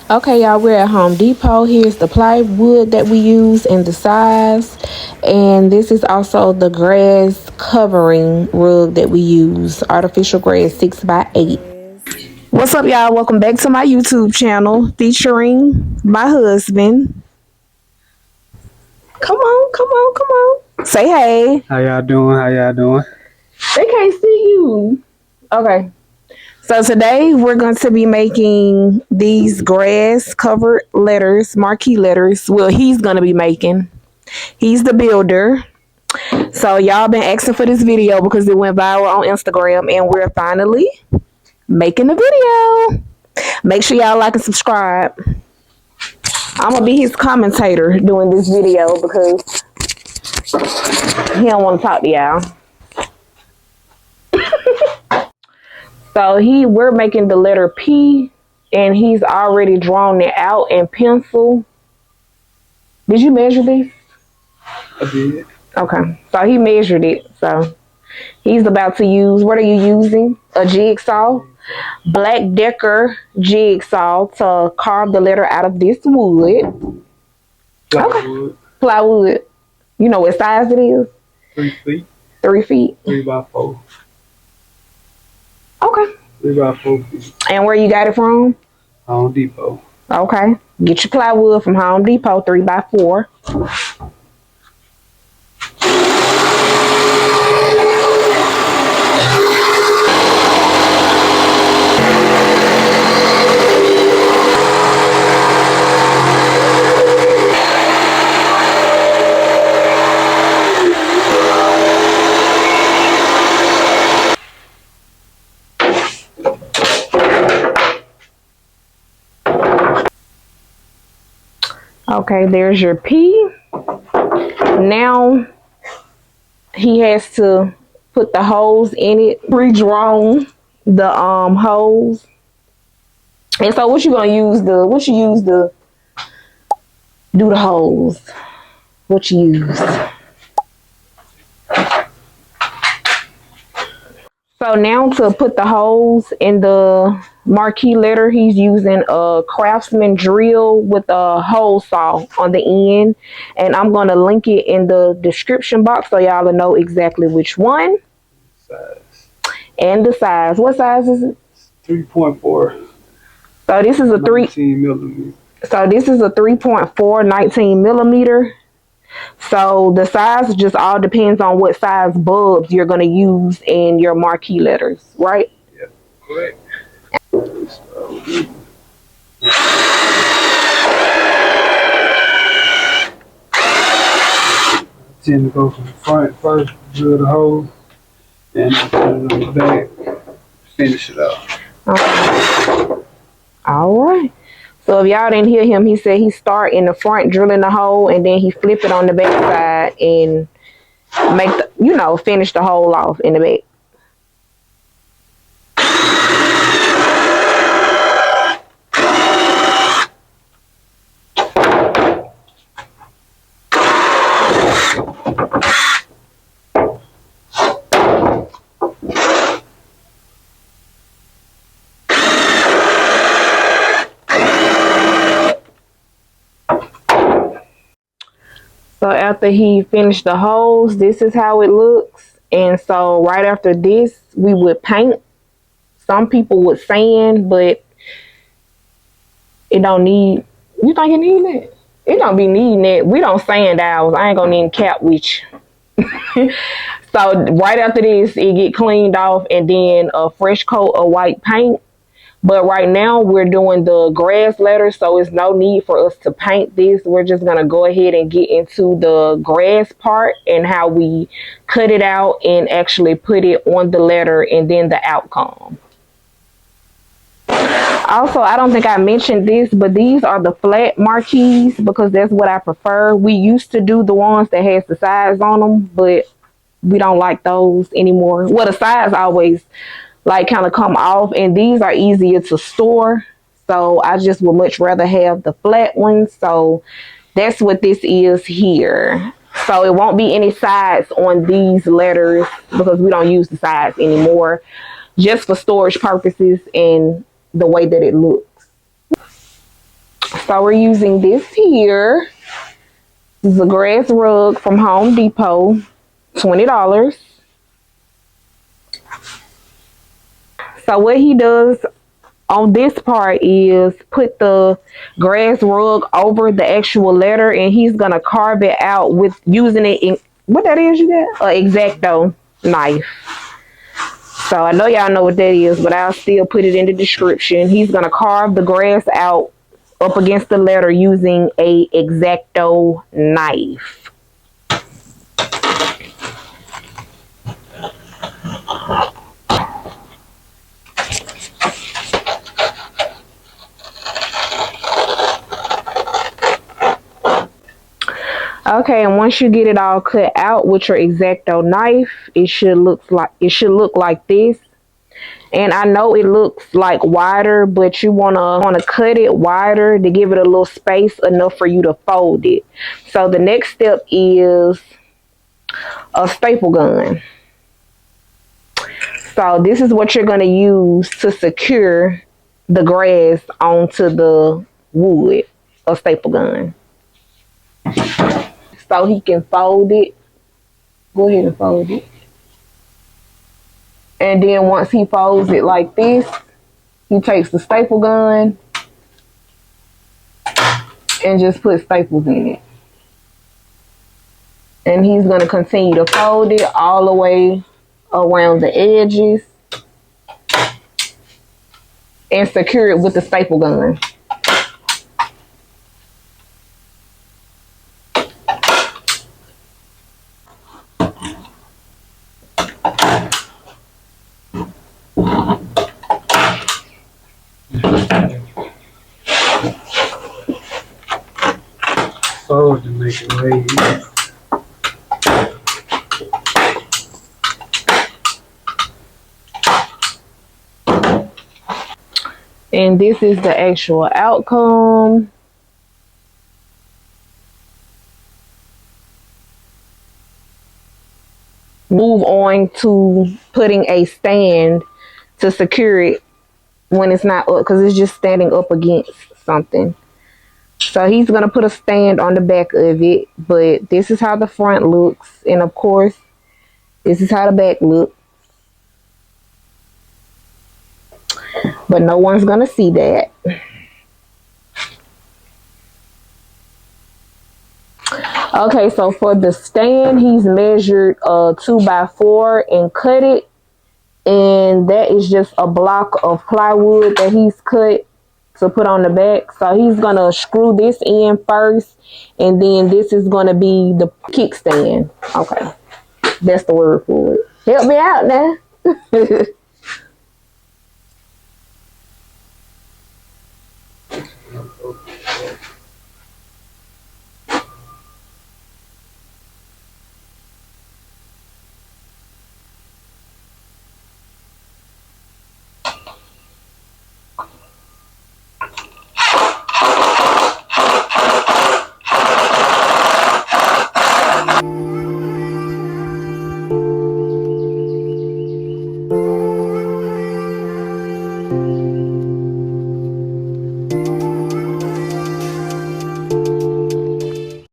Okay, y'all, we're at Home Depot. Here's the plywood that we use and the size. And this is also the grass covering rug that we use. Artificial grass 6x8. What's up, y'all? Welcome back to my YouTube channel featuring my husband. Come on, come on, come on. Say hey. How y'all doing? How y'all doing? They can't see you. Okay. So today we're going to be making these grass covered letters, marquee letters. Well, he's going to be making. He's the builder. So y'all been asking for this video because it went viral on Instagram and we're finally making the video. Make sure y'all like and subscribe. I'm going to be his commentator doing this video because he don't want to talk to y'all. So we're making the letter P, and he's already drawn it out in pencil. Did you measure this? I did. Okay, so he measured it. So he's about to use, what are you using? A jigsaw, Black+Decker jigsaw to carve the letter out of this wood. Plywood. Okay, plywood. You know what size it is? 3 feet. 3 feet. 3x4. Okay. 3x4 feet. And where you got it from? Home Depot. Okay. Get your plywood from Home Depot, 3x4. Okay, there's your P. Now he has to put the holes in it, redrawn the holes. And so what you use to do the holes? What you use? So now to put the holes in the marquee letter, he's using a Craftsman drill with a hole saw on the end. And I'm going to link it in the description box so y'all will know exactly which one. Size. And the size. What size is it? 3.4. So this is a 19 millimeter. So this is a 3.4 19 millimeter. So the size just all depends on what size bulbs you're going to use in your marquee letters, right? Yeah, correct. Tend to go from the front first, drill the hole, and put it on the back, finish it off. Okay. All right. So if y'all didn't hear him, he said he start in the front drilling the hole and then he flip it on the back side and make the, finish the hole off in the back. So after he finished the holes, this is how it looks. And so right after this, we would paint. Some people would sand, but it don't need, you think it need that? It don't be needing that. We don't sand ours. I ain't gonna need cap with you. So right after this, it get cleaned off and then a fresh coat of white paint. But right now we're doing the grass letters, so it's no need for us to paint this. We're just going to go ahead and get into the grass part and how we cut it out and actually put it on the letter and then the outcome. Also, I don't think I mentioned this, but these are the flat marquees because that's what I prefer. We used to do the ones that has the sides on them, but we don't like those anymore. Well, the sides always kind of come off, and these are easier to store, so I just would much rather have the flat ones. So that's what this is here. So it won't be any sides on these letters because we don't use the sides anymore, just for storage purposes and the way that it looks. So we're using this here. This is a grass rug from Home Depot, $20. So what he does on this part is put the grass rug over the actual letter, and he's gonna carve it out with using it in what that is you got? A X-Acto knife. So I know y'all know what that is, but I'll still put it in the description. He's gonna carve the grass out up against the letter using a X-Acto knife. Okay, and once you get it all cut out with your X-Acto knife, it should look like this. And I know it looks like wider, but you wanna cut it wider to give it a little space enough for you to fold it. So the next step is a staple gun. So this is what you're gonna use to secure the grass onto the wood. A staple gun. So he can fold it. Go ahead and fold it. And then once he folds it like this, he takes the staple gun and just puts staples in it. And he's going to continue to fold it all the way around the edges and secure it with the staple gun. Fold to make it way easier. And this is the actual outcome. Move on to putting a stand to secure it when it's not up, because it's just standing up against something. So he's going to put a stand on the back of it, but this is how the front looks. And of course, this is how the back looks. But no one's going to see that. Okay, so for the stand, he's measured 2x4 and cut it. And that is just a block of plywood that he's cut to put on the back. So he's going to screw this in first. And then this is going to be the kickstand. Okay, that's the word for it. Help me out now.